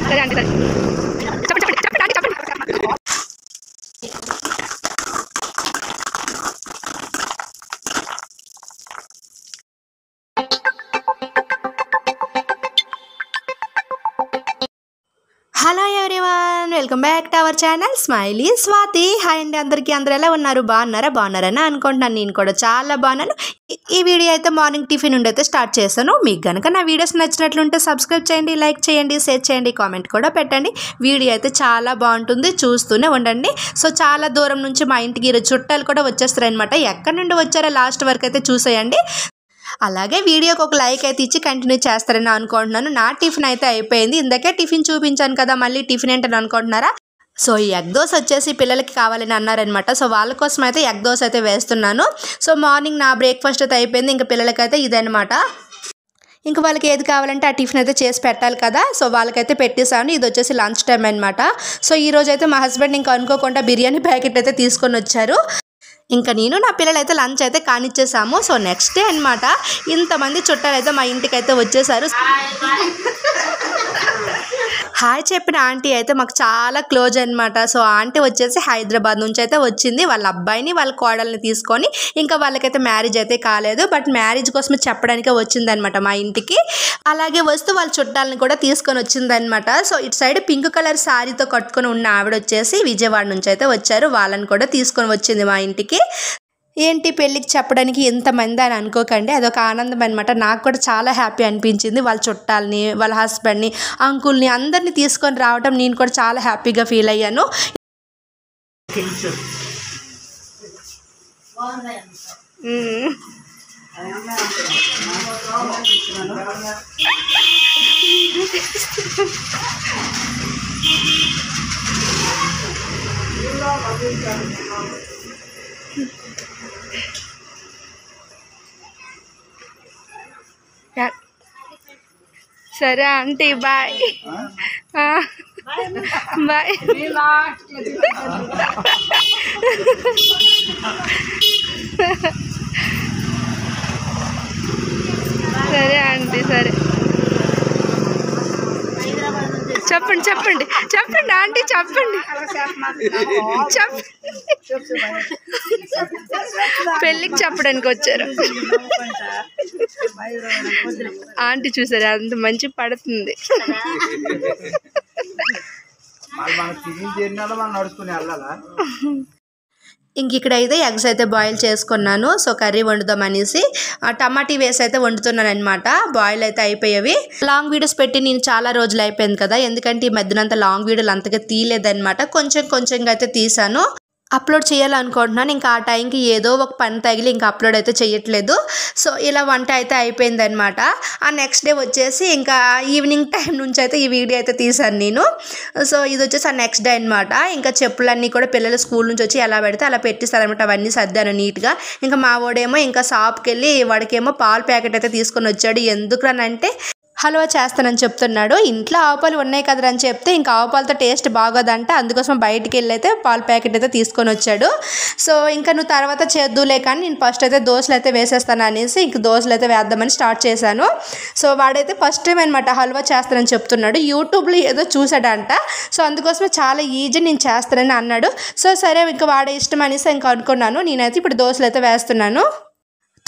సరే ఆంటీ, సరే చెప్పండి చెప్పండి చెప్పండి ఆంటీ చెప్పండి. Hello everyone, welcome back to our channel smiley Swathi. Hi అండి అందరికీ. అందరూ ఎలా ఉన్నారు? బాగున్నారని అనుకుంటున్నాను. నేను కూడా చాలా బాగున్నాను. ఈ వీడియో అయితే మార్నింగ్ టిఫిన్ నుండి అయితే స్టార్ట్ చేస్తాను. మీకు కనుక నా వీడియోస్ నచ్చినట్లుంటే సబ్స్క్రైబ్ చేయండి, లైక్ చేయండి, షేర్ చేయండి, కామెంట్ కూడా పెట్టండి. వీడియో అయితే చాలా బాగుంటుంది, చూస్తూనే ఉండండి. సో చాలా దూరం నుంచి మా ఇంటికి ఈరోజు చుట్టాలు కూడా వచ్చేస్తారనమాట. ఎక్కడి నుండి వచ్చారో లాస్ట్ వరకు అయితే చూసేయండి. అలాగే వీడియోకి ఒక లైక్ అయితే ఇచ్చి కంటిన్యూ చేస్తారని అనుకుంటున్నాను. నా టిఫిన్ అయితే అయిపోయింది. ఇందాకే టిఫిన్ చూపించాను కదా, మళ్ళీ టిఫిన్ ఏంటని అనుకుంటున్నారా? సో ఈ ఎగ్ దోశ వచ్చేసి పిల్లలకి కావాలని అన్నారనమాట. సో వాళ్ళ కోసం అయితే ఎగ్ దోశ అయితే వేస్తున్నాను. సో మార్నింగ్ నా బ్రేక్ఫాస్ట్ అయితే అయిపోయింది. ఇంకా పిల్లలకైతే ఇదనమాట. ఇంకా వాళ్ళకి ఏది కావాలంటే ఆ టిఫిన్ అయితే చేసి పెట్టాలి కదా. సో వాళ్ళకైతే పెట్టేసాను. ఇది వచ్చేసి లంచ్ టైం అనమాట. సో ఈరోజు అయితే మా హస్బెండ్ ఇంకా అనుకోకుండా బిర్యానీ ప్యాకెట్ అయితే తీసుకొని వచ్చారు. ఇంకా నేను నా పిల్లలు అయితే లంచ్ అయితే కానిచ్చేసాము. సో నెక్స్ట్ డే అనమాట, ఇంతమంది చుట్టాలు అయితే మా ఇంటికి అయితే వచ్చేసారు. హాయ్ చెప్పిన ఆంటీ అయితే మాకు చాలా క్లోజ్ అనమాట. సో ఆంటీ వచ్చేసి హైదరాబాద్ నుంచి అయితే వచ్చింది. వాళ్ళ అబ్బాయిని వాళ్ళ కోడల్ని తీసుకొని, ఇంకా వాళ్ళకైతే మ్యారేజ్ అయితే కాలేదు, బట్ మ్యారేజ్ కోసం చెప్పడానికే వచ్చిందనమాట మా ఇంటికి. అలాగే వస్తూ వాళ్ళ చుట్టాలని కూడా తీసుకొని వచ్చిందనమాట. సో ఇటు సైడ్ పింక్ కలర్ శారీతో కట్టుకొని ఉన్న ఆవిడ వచ్చేసి విజయవాడ నుంచి అయితే వచ్చారు. వాళ్ళని కూడా తీసుకొని వచ్చింది మా ఇంటికి. ఏంటి పెళ్ళికి చెప్పడానికి ఎంతమంది అని అనుకోకండి, అదొక ఆనందం అనమాట. నాకు కూడా చాలా హ్యాపీ అనిపించింది. వాళ్ళ చుట్టాలని, వాళ్ళ హస్బెండ్ని, అంకుల్ని అందరినీ తీసుకొని రావడం నేను కూడా చాలా హ్యాపీగా ఫీల్ అయ్యాను. సరే ఆంటీ, బాయ్ బాయ్. సరే ఆంటీ, సరే చెప్పండి చెప్పండి చెప్పండి ఆంటీ, చెప్పండి పెళ్ళికి చెప్పడానికి వచ్చారు ఆంటీ. చూసారు అంత మంచి పడుతుంది. ఇంక ఇక్కడైతే ఎగ్స్ అయితే బాయిల్ చేసుకున్నాను. సో కర్రీ వండుదాం అనేసి టమాటీ వేసి అయితే వండుతున్నాను అనమాట. బాయిల్ అయితే అయిపోయేవి. లాంగ్ వీడియోస్ పెట్టి నేను చాలా రోజులు అయిపోయింది కదా, ఎందుకంటే ఈ మధ్యనంత లాంగ్ వీడియోలు అంతగా తీయలేదనమాట. కొంచెంగా అయితే తీసాను. అప్లోడ్ చేయాలనుకుంటున్నాను. ఇంకా ఆ టైంకి ఏదో ఒక పని తగిలి ఇంకా అప్లోడ్ అయితే చేయట్లేదు. సో ఇలా వంట అయితే అయిపోయింది అనమాట. ఆ నెక్స్ట్ డే వచ్చేసి ఇంకా ఈవినింగ్ టైం నుంచి అయితే ఈ వీడియో అయితే తీసాను నేను. సో ఇది వచ్చేసి ఆ నెక్స్ట్ డే అనమాట. ఇంకా చెప్పులన్నీ కూడా పిల్లలు స్కూల్ నుంచి వచ్చి ఎలా పెడితే అలా పెట్టిస్తారనమాట. అవన్నీ సర్దాను నీట్గా. ఇంకా మా వాడేమో ఇంకా షాప్కి వెళ్ళి వాడికేమో పాల ప్యాకెట్ అయితే తీసుకొని వచ్చాడు. ఎందుకనంటే హల్వా చేస్తానని చెప్తున్నాడు. ఇంట్లో ఆవుపాలు ఉన్నాయి కదరా అని చెప్తే ఇంకా ఆవుపాలతో టేస్ట్ బాగోదంట. అందుకోసం బయటికి వెళ్ళి అయితే పాల ప్యాకెట్ అయితే తీసుకొని వచ్చాడు. సో ఇంకా నువ్వు తర్వాత చేద్దులే కానీ నేను ఫస్ట్ అయితే దోశలు అయితే వేసేస్తాను అనేసి ఇంక దోశలు అయితే వేద్దామని స్టార్ట్ చేశాను. సో వాడైతే ఫస్ట్ టైం అనమాట హల్వా చేస్తానని చెప్తున్నాడు. యూట్యూబ్లో ఏదో చూసాడంట. సో అందుకోసమే చాలా ఈజీ నేను చేస్తానని అన్నాడు. సో సరే ఇంకా వాడే ఇష్టం అనేసి ఇంకా అనుకున్నాను. నేనైతే ఇప్పుడు దోశలు అయితే వేస్తున్నాను.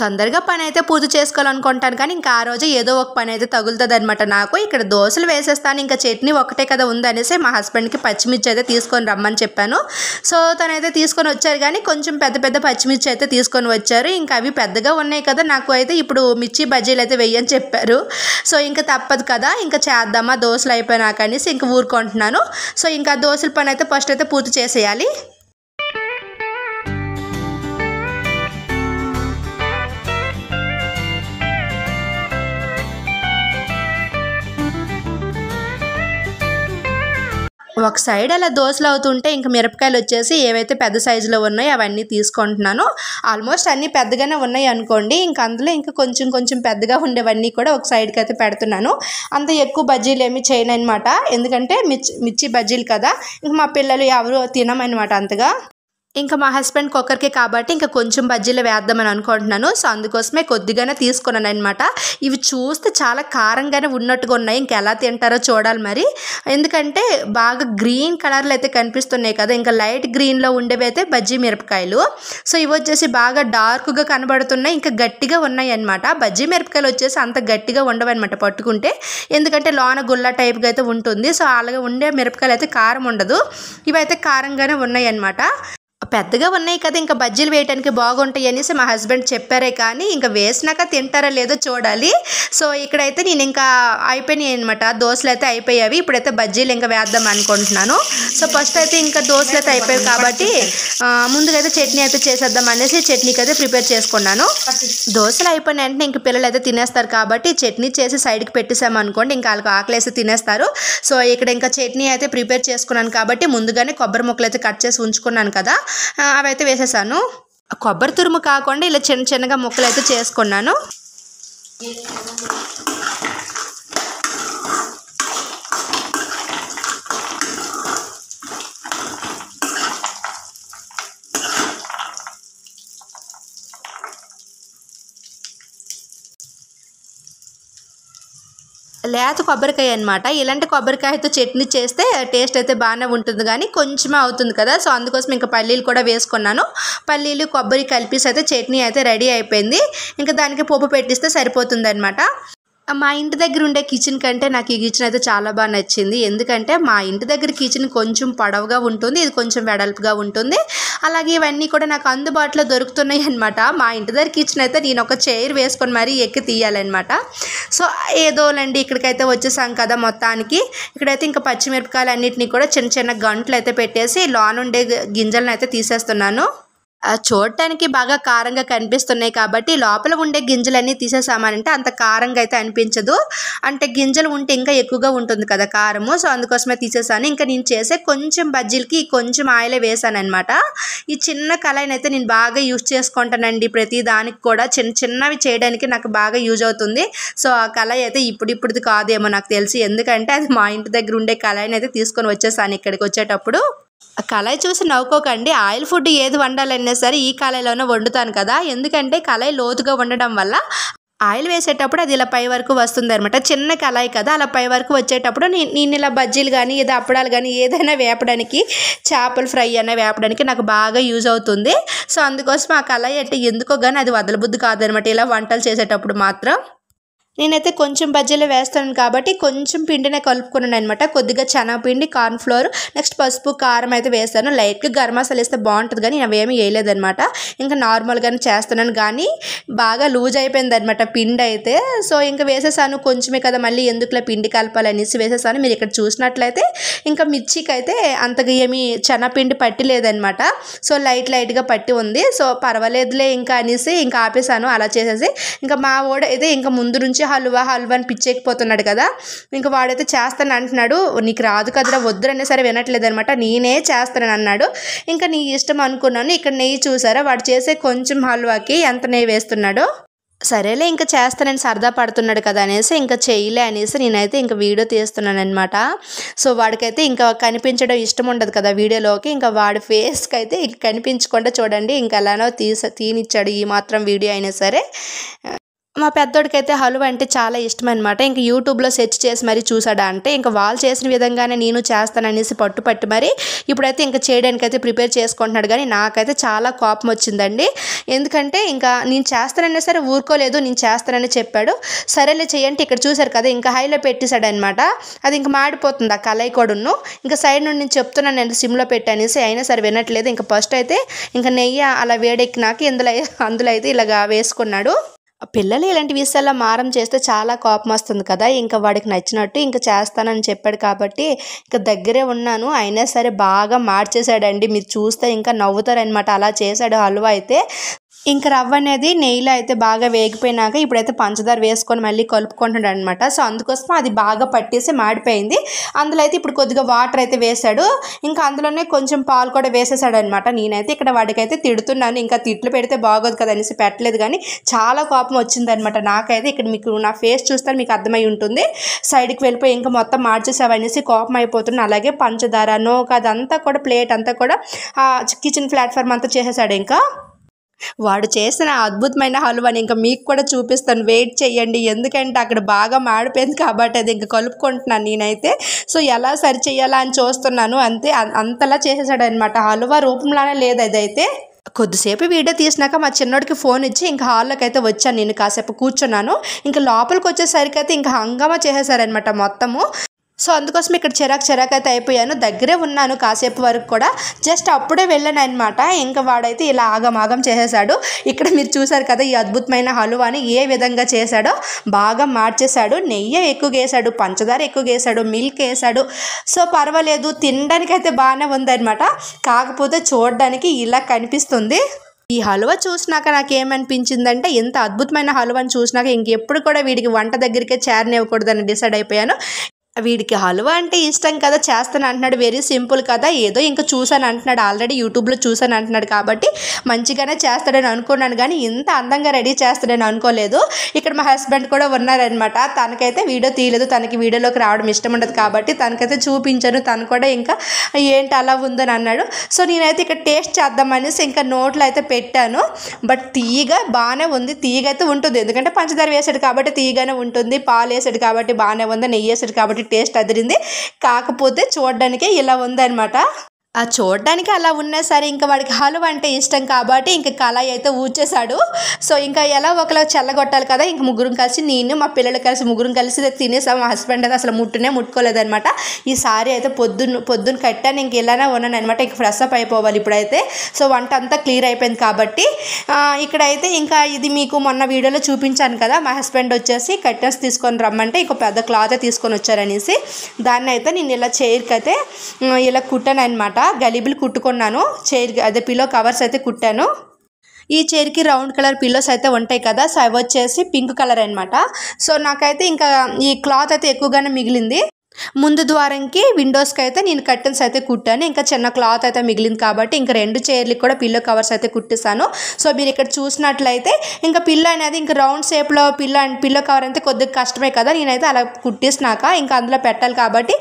తొందరగా పని అయితే పూర్తి చేసుకోవాలనుకుంటాను కానీ ఇంకా ఆ రోజు ఏదో ఒక పని అయితే తగులుతుంది అనమాట నాకు. ఇక్కడ దోశలు వేసేస్తాను, ఇంకా చట్నీ ఒకటే కదా ఉందనేసి మా హస్బెండ్కి పచ్చిమిర్చి అయితే తీసుకొని రమ్మని చెప్పాను. సో తనైతే తీసుకొని వచ్చారు కానీ కొంచెం పెద్ద పచ్చిమిర్చి అయితే తీసుకొని వచ్చారు. ఇంకా అవి పెద్దగా ఉన్నాయి కదా, నాకు అయితే ఇప్పుడు మిర్చి బజ్జీలు అయితే వెయ్యని చెప్పారు. సో ఇంకా తప్పదు కదా, ఇంకా చేద్దామా దోశలు అయిపోయినాక అనేసి ఇంకా ఊరుకుంటున్నాను. సో ఇంకా దోశల పని అయితే ఫస్ట్ అయితే పూర్తి చేసేయాలి. ఒక సైడ్ అలా దోశలు అవుతుంటే ఇంకా మిరపకాయలు వచ్చేసి ఏవైతే పెద్ద సైజులో ఉన్నాయో అవన్నీ తీసుకుంటున్నాను. ఆల్మోస్ట్ అన్నీ పెద్దగానే ఉన్నాయి అనుకోండి. ఇంకా అందులో ఇంకా కొంచెం పెద్దగా ఉండేవన్నీ కూడా ఒక సైడ్కి అయితే పెడుతున్నాను. అంత ఎక్కువ బజ్జీలు ఏమి చేయను అనమాట, ఎందుకంటే మిర్చి బజ్జీలు కదా, ఇంకా మా పిల్లలు ఎవరు తినమన్నమాట అంతగా. ఇంకా మా హస్బెండ్ కుక్కర్కి కాబట్టి ఇంకా కొంచెం బజ్జీలు వేద్దామని అనుకుంటున్నాను. సో అందుకోసమే కొద్దిగానే తీసుకున్నాను అనమాట. ఇవి చూస్తే చాలా కారంగానే ఉన్నట్టుగా ఉన్నాయి. ఇంకెలా తింటారో చూడాలి మరి. ఎందుకంటే బాగా గ్రీన్ కలర్లో అయితే కనిపిస్తున్నాయి కదా, ఇంకా లైట్ గ్రీన్లో ఉండేవి అయితే బజ్జీ మిరపకాయలు. సో ఇవి వచ్చేసి బాగా డార్క్గా కనబడుతున్నాయి, ఇంకా గట్టిగా ఉన్నాయి అనమాట. బజ్జీ మిరపకాయలు వచ్చేసి అంత గట్టిగా ఉండవు అనమాట పట్టుకుంటే, ఎందుకంటే లోన గుల్ల టైప్గా అయితే ఉంటుంది. సో అలాగే ఉండే మిరపకాయలు అయితే కారం ఉండదు. ఇవైతే కారంగానే ఉన్నాయి అనమాట. పెద్దగా ఉన్నాయి కదా, ఇంకా బజ్జీలు వేయడానికి బాగుంటాయి అనేసి మా హస్బెండ్ చెప్పారే కానీ ఇంకా వేసినాక తింటారా లేదో చూడాలి. సో ఇక్కడైతే నేను ఇంకా అయిపోయినాయి అనమాట. దోశలు అయితే అయిపోయావి. ఇప్పుడైతే బజ్జీలు ఇంకా వేద్దాం అనుకుంటున్నాను. సో ఫస్ట్ అయితే ఇంకా దోశలు అయితే అయిపోయాయి కాబట్టి ముందుగా అయితే చట్నీ అయితే చేసేద్దాం అనేసి చట్నీకి అయితే ప్రిపేర్ చేసుకున్నాను. దోశలు అయిపోయిన వెంటనే ఇంక పిల్లలు అయితే తినేస్తారు కాబట్టి చట్నీ చేసి సైడ్కి పెట్టేసాము అనుకోండి, ఇంకా వాళ్ళకి ఆకలేసి తినేస్తారు. సో ఇక్కడ ఇంకా చట్నీ అయితే ప్రిపేర్ చేసుకున్నాను కాబట్టి ముందుగానే కొబ్బరి ముక్కలు అయితే కట్ చేసి ఉంచుకున్నాను కదా, అవైతే వేసేసాను. కొబ్బరి తురుము కాకుండా ఇలా చిన్న చిన్నగా ముక్కలు అయితే చేసుకున్నాను. లేత కొబ్బరికాయ అనమాట. ఇలాంటి కొబ్బరికాయతో చట్నీ చేస్తే టేస్ట్ అయితే బాగానే ఉంటుంది కానీ కొంచెమే అవుతుంది కదా. సో అందుకోసం ఇంకా పల్లీలు కూడా వేసుకున్నాను. పల్లీలు కొబ్బరి కలిపేసి అయితే చట్నీ అయితే రెడీ అయిపోయింది. ఇంకా దానికి పోపు పెట్టిస్తే సరిపోతుంది అనమాట. మా ఇంటి దగ్గర ఉండే కిచెన్ కంటే నాకు ఈ కిచెన్ అయితే చాలా బాగా నచ్చింది. ఎందుకంటే మా ఇంటి దగ్గర కిచెన్ కొంచెం పొడవుగా ఉంటుంది, ఇది కొంచెం వెడల్పుగా ఉంటుంది. అలాగే ఇవన్నీ కూడా నాకు అందుబాటులో దొరుకుతున్నాయి అనమాట. మా ఇంటి దగ్గర కిచెన్ అయితే నేను ఒక చైర్ వేసుకొని మరీ ఎక్కి తీయాలన్నమాట. సో ఏదోలండి ఇక్కడికైతే వచ్చేసాం కదా మొత్తానికి. ఇక్కడైతే ఇంకా పచ్చిమిరపకాయలు అన్నింటినీ కూడా చిన్న చిన్న గంటలు అయితే పెట్టేసి లోనుండే గింజలను అయితే తీసేస్తున్నాను. చూడటానికి బాగా కారంగా కనిపిస్తున్నాయి కాబట్టి లోపల ఉండే గింజలన్నీ తీసేసామనంటే అంత కారంగా అయితే అనిపించదు. అంటే గింజలు ఉంటే ఇంకా ఎక్కువగా ఉంటుంది కదా కారము. సో అందుకోసమే తీసేసాను. ఇంకా నేను చేసే కొంచెం బజ్జీలకి కొంచెం ఆయిలే వేసాను అనమాట. ఈ చిన్న కళాయిని అయితే నేను బాగా యూజ్ చేసుకుంటానండి. ప్రతి దానికి కూడా చిన్న చిన్నవి చేయడానికి నాకు బాగా యూజ్ అవుతుంది. సో ఆ కళాయి అయితే ఇప్పుడిది కాదేమో నాకు తెలిసి, ఎందుకంటే అది మా ఇంటి దగ్గర ఉండే కళాయిని అయితే తీసుకొని వచ్చేసాను ఇక్కడికి వచ్చేటప్పుడు. కళాయి చూసి నవ్వుకోకండి. ఆయిల్ ఫుడ్ ఏది వండాలన్నా సరే ఈ కళాయిలోనే వండుతాను కదా, ఎందుకంటే కళాయి లోతుగా ఉండడం వల్ల ఆయిల్ వేసేటప్పుడు అది ఇలా పై వరకు వస్తుంది అనమాట. చిన్న కళాయి కదా, అలా పై వరకు వచ్చేటప్పుడు నేను ఇలా బజ్జీలు కానీ ఏదో అప్పడాలు కానీ ఏదైనా వేపడానికి, చేపల ఫ్రై అయినా వేపడానికి నాకు బాగా యూజ్ అవుతుంది. సో అందుకోసం ఆ కళాయి అంటే ఎందుకో కానీ అది వదలబుద్ధి కాదనమాట ఇలా వంటలు చేసేటప్పుడు మాత్రం. నేనైతే కొంచెం బజ్జీలు వేస్తాను కాబట్టి కొంచెం పిండినే కలుపుకున్నాను అనమాట. కొద్దిగా శనగపిండి, కార్న్ఫ్లోర్, నెక్స్ట్ పసుపు, కారం అయితే వేస్తాను. లైట్గా గరం మసాలా వేస్తే బాగుంటుంది కానీ అవేమీ వేయలేదనమాట. ఇంకా నార్మల్గానే చేస్తున్నాను కానీ బాగా లూజ్ అయిపోయింది అనమాట పిండి అయితే. సో ఇంకా వేసేసాను. కొంచెమే కదా మళ్ళీ ఎందుకులా పిండి కలపాలనేసి వేసేసాను. మీరు ఇక్కడ చూసినట్లయితే ఇంకా మిర్చికి అయితే అంతగా ఏమీ శనగపిండి పట్టి లేదనమాట. సో లైట్గా పట్టి ఉంది. సో పర్వాలేదులే ఇంకా అనేసి ఇంకా ఆపేసాను అలా చేసేసి. ఇంకా మా వాడు అయితే ఇంకా ముందు నుంచి హల్వా అని పిచ్చెక్కిపోతున్నాడు కదా, ఇంకా వాడైతే చేస్తాను అంటున్నాడు. నీకు రాదు కదరా, వద్దురనే సరే వినట్లేదు అనమాట. నేనే చేస్తానని అన్నాడు. ఇంకా నీ ఇష్టం అనుకున్నాను. ఇక్కడ నెయ్యి చూసారా, వాడు చేసే కొంచెం హల్వాకి ఎంత నెయ్యి వేస్తున్నాడో. సరేలే ఇంకా చేస్తానని సరదా పడుతున్నాడు కదా అనేసి ఇంకా చేయలే అనేసి నేనైతే ఇంకా వీడియో తీస్తున్నాను అనమాట. సో వాడికైతే ఇంకా కనిపించడం ఇష్టం ఉండదు కదా వీడియోలోకి. ఇంకా వాడి ఫేస్కి అయితే ఇంక కనిపించకుండా చూడండి ఇంకా ఎలానో తీనిచ్చాడు ఈ మాత్రం వీడియో అయినా సరే. మా పెద్దోడికైతే హల్వా అంటే చాలా ఇష్టం అనమాట. ఇంకా యూట్యూబ్లో సెర్చ్ చేసి మరీ చూసాడా అంటే ఇంకా వాళ్ళు చేసిన విధంగానే నేను చేస్తాననేసి పట్టుపట్టి మరి ఇప్పుడైతే ఇంకా చేయడానికి అయితే ప్రిపేర్ చేసుకుంటున్నాడు. కానీ నాకైతే చాలా కోపం వచ్చిందండి. ఎందుకంటే ఇంకా నేను చేస్తానన్నా సరే ఊరుకోలేదు, నేను చేస్తానని చెప్పాడు. సరేలే చేయండి. ఇక్కడ చూసారు కదా ఇంకా హైలో పెట్టేశాడు అనమాట. అది ఇంకా మాడిపోతుంది ఆ కళాయి కూడాను. ఇంకా సైడ్ నుండి నేను చెప్తున్నాను నేను సిమ్లో పెట్టనేసి, అయినా సరే వినట్లేదు. ఇంకా ఫస్ట్ అయితే ఇంకా నెయ్యి అలా వేడెక్కినాక అందులో అయితే ఇలాగా వేసుకున్నాడు. పిల్లలు ఇలాంటి విషయాల్లో మారం చేస్తే చాలా కోపం వస్తుంది కదా. ఇంకా వాడికి నచ్చినట్టు ఇంకా చేస్తానని చెప్పాడు కాబట్టి ఇంకా దగ్గరే ఉన్నాను. అయినా సరే బాగా మార్చేశాడండి. మీరు చూస్తే ఇంకా నవ్వుతారనమాట. అలా చేశాడు హల్వా అయితే. ఇంకా రవ్వ అనేది నెయ్యిలో అయితే బాగా వేగిపోయినాక ఇప్పుడైతే పంచదార వేసుకొని మళ్ళీ కలుపుకుంటాడు అనమాట. సో అందుకోసం అది బాగా పట్టేసి మాడిపోయింది. అందులో అయితే ఇప్పుడు కొద్దిగా వాటర్ అయితే వేసాడు. ఇంకా అందులోనే కొంచెం పాలు కూడా వేసేసాడు అనమాట. నేనైతే ఇక్కడ వాడికైతే తిడుతున్నాను, ఇంకా తిట్లు పెడితే బాగోదు కదా అనేసి పెట్టలేదు, కానీ చాలా కోపం వచ్చిందనమాట నాకైతే. ఇక్కడ మీకు నా ఫేస్ చూస్తే మీకు అర్థమై ఉంటుంది. సైడ్కి వెళ్ళిపోయి ఇంకా మొత్తం మార్చేసావనేసి కోపం అయిపోతున్నాను. అలాగే పంచదార నోక అదంతా కూడా ప్లేట్ అంతా కూడా కిచెన్ ప్లాట్ఫామ్ అంతా చేసేసాడు. ఇంకా వాడు చేసిన అద్భుతమైన హల్వాని ఇంకా మీకు కూడా చూపిస్తాను, వెయిట్ చేయండి. ఎందుకంటే అక్కడ బాగా మాడిపోయింది కాబట్టి అది ఇంకా కలుపుకుంటున్నాను నేనైతే. సో ఎలా సరి చేయాలా అని చూస్తున్నాను, అంతే అంతలా చేసేసాడు అనమాట. హల్వా రూపంలానే లేదు అదైతే. కొద్దిసేపు వీడియో తీసినాక మా చిన్నోడికి ఫోన్ ఇచ్చి ఇంకా హాల్లోకి అయితే వచ్చాను. నేను కాసేపు కూర్చున్నాను. ఇంకా లోపలికి వచ్చేసరికి అయితే ఇంకా హంగామా చేసేసారనమాట మొత్తము. సో అందుకోసం ఇక్కడ చిరాకు అయితే అయిపోయాను. దగ్గరే ఉన్నాను కాసేపు వరకు కూడా, జస్ట్ అప్పుడే వెళ్ళాను అనమాట. ఇంకా వాడైతే ఇలా ఆగం చేసేసాడు. ఇక్కడ మీరు చూసారు కదా ఈ అద్భుతమైన హల్వాని ఏ విధంగా చేశాడో. బాగా మార్చేశాడు, నెయ్యి ఎక్కువ వేసాడు, పంచదార ఎక్కువ వేసాడు, మిల్క్ వేసాడు. సో పర్వాలేదు, తినడానికి అయితే బాగానే ఉందన్నమాట. కాకపోతే చూడడానికి ఇలా కనిపిస్తుంది. ఈ హల్వా చూసినాక నాకు ఏమనిపించిందంటే, ఎంత అద్భుతమైన హల్వాని చూసినాక ఇంకెప్పుడు కూడా వీడికి వంట దగ్గరికే చేరనివ్వకూడదని డిసైడ్ అయిపోయాను. వీడికి హల్వా అంటే ఇష్టం కదా, చేస్తాను అంటున్నాడు. వెరీ సింపుల్ కదా, ఏదో ఇంకా చూసాను అంటున్నాడు, ఆల్రెడీ యూట్యూబ్లో చూసాను అంటున్నాడు కాబట్టి మంచిగానే చేస్తాడని అనుకున్నాను, కానీ ఇంత అందంగా రెడీ చేస్తాడని అనుకోలేదు. ఇక్కడ మా హస్బెండ్ కూడా ఉన్నారనమాట. తనకైతే వీడియో తీయలేదు, తనకి వీడియోలోకి రావడం ఇష్టం ఉండదు కాబట్టి తనకైతే చూపించాను. తను కూడా ఇంకా ఏంటి అలా ఉందని అన్నాడు. సో నేనైతే ఇక్కడ టేస్ట్ చేద్దామనేసి ఇంకా నోట్లో అయితే పెట్టాను. బట్ తీయగా బాగానే ఉంది, తీయగైతే ఉంటుంది, ఎందుకంటే పంచదార వేసాడు కాబట్టి తీయగానే ఉంటుంది, పాలు వేసాడు కాబట్టి బాగానే ఉంది, నెయ్యి వేసాడు కాబట్టి టేస్ట్ అదిరింది. కాకపోతే చూడడానికే ఇలా ఉందన్నమాట. ఆ చూడడానికి అలా ఉన్నా సరే ఇంకా వాడికి హల్వా అంటే ఇష్టం కాబట్టి ఇంకా కళాయి అయితే ఊడ్చేశాడు. సో ఇంకా ఎలా ఒకలా చల్లగొట్టాలి కదా, ఇంక ముగ్గురం కలిసి, నేను మా పిల్లలు కలిసి ముగ్గురం కలిసి తినేసాం. మా హస్బెండ్ అయితే అసలు ముట్టుకోలేదనమాట. ఈ సారీ అయితే పొద్దున్న కట్టాను, ఇంక ఇలానే ఉన్నాను అనమాట. ఇంక ఫ్రెష్ అప్ అయిపోవాలి ఇప్పుడైతే. సో వంట అంతా క్లియర్ అయిపోయింది కాబట్టి ఇక్కడైతే ఇంకా ఇది మీకు మొన్న వీడియోలో చూపించాను కదా, మా హస్బెండ్ వచ్చేసి కట్టెన్స్ తీసుకొని రమ్మంటే ఇంకో పెద్ద క్లాత్ తీసుకొని వచ్చారనేసి దాన్ని అయితే నేను ఇలా చైర్కి అయితే ఇలా కుట్టాను అనమాట. గలీబులు కుట్టుకున్నాను, చైర్ అదే పిల్లో కవర్స్ అయితే కుట్టాను. ఈ చైర్కి రౌండ్ కలర్ పిల్లోస్ అయితే ఉంటాయి కదా, సో అవి వచ్చేసి పింక్ కలర్ అనమాట. సో నాకైతే ఇంకా ఈ క్లాత్ అయితే ఎక్కువగానే మిగిలింది. ముందు ద్వారంకి విండోస్కి అయితే నేను కర్టన్స్ అయితే కుట్టాను. ఇంకా చిన్న క్లాత్ అయితే మిగిలింది కాబట్టి ఇంకా 2 చైర్లకి కూడా పిల్లో కవర్స్ అయితే కుట్టేసాను. సో మీరు ఇక్కడ చూసినట్లయితే ఇంకా పిల్లో అనేది ఇంకా రౌండ్ షేప్లో పిల్లో కవర్ అయితే కొద్దిగా కష్టమే కదా, నేనైతే అలా కుట్టేసినాక ఇంకా అందులో పెట్టాలి కాబట్టి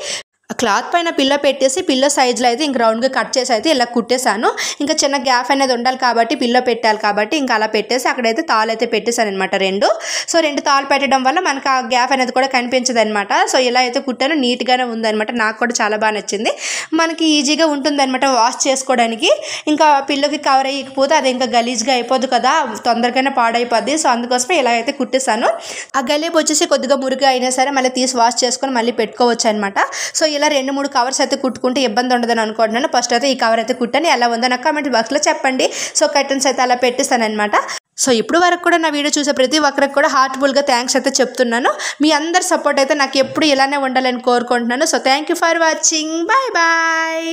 క్లాత్ పైన పిల్లో పెట్టేసి పిల్లో సైజులో అయితే ఇంక రౌండ్గా కట్ చేసి అయితే ఇలా కుట్టేశాను. ఇంకా చిన్న గ్యాప్ అనేది ఉండాలి కాబట్టి పిల్లో పెట్టాలి కాబట్టి ఇంకా అలా పెట్టేసి అక్కడైతే తాళ్ళు అయితే పెట్టేశాను అనమాట 2. సో 2 తాళ్ళు పెట్టడం వల్ల మనకు ఆ గ్యాప్ అనేది కూడా కనిపించదు అనమాట. సో ఇలా అయితే కుట్టాను, నీట్గానే ఉందనమాట. నాకు కూడా చాలా బాగా నచ్చింది. మనకి ఈజీగా ఉంటుందన్నమాట వాష్ చేసుకోవడానికి. ఇంకా పిల్లోకి కవర్ అయ్యకపోతే అది ఇంకా గలీజ్గా అయిపోదు కదా, తొందరగానే పాడైపోద్ది. సో అందుకోసమే ఇలా అయితే కుట్టేశాను. ఆ గలీబ్ వచ్చేసి కొద్దిగా మురుగు అయినా సరే మళ్ళీ తీసి వాష్ చేసుకొని మళ్ళీ పెట్టుకోవచ్చు అనమాట. సో ఇలా 2-3 కవర్స్ అయితే కుట్టుకుంటే ఇబ్బంది ఉండదని అనుకుంటున్నాను. ఫస్ట్ అయితే ఈ కవర్ అయితే కుట్టాను, ఎలా ఉందో నాకు కామెంట్ బాక్స్లో చెప్పండి. సో కర్టన్స్ అయితే అలా పెట్టేస్తాను అనమాట. సో ఇప్పుడు వరకు కూడా నా వీడియో చూసే ప్రతి ఒక్కరికి కూడా హార్ట్ఫుల్గా థ్యాంక్స్ అయితే చెప్తున్నాను. మీ అందరి సపోర్ట్ అయితే నాకు ఎప్పుడు ఇలానే ఉండాలని కోరుకుంటున్నాను. So thank you for watching, bye bye.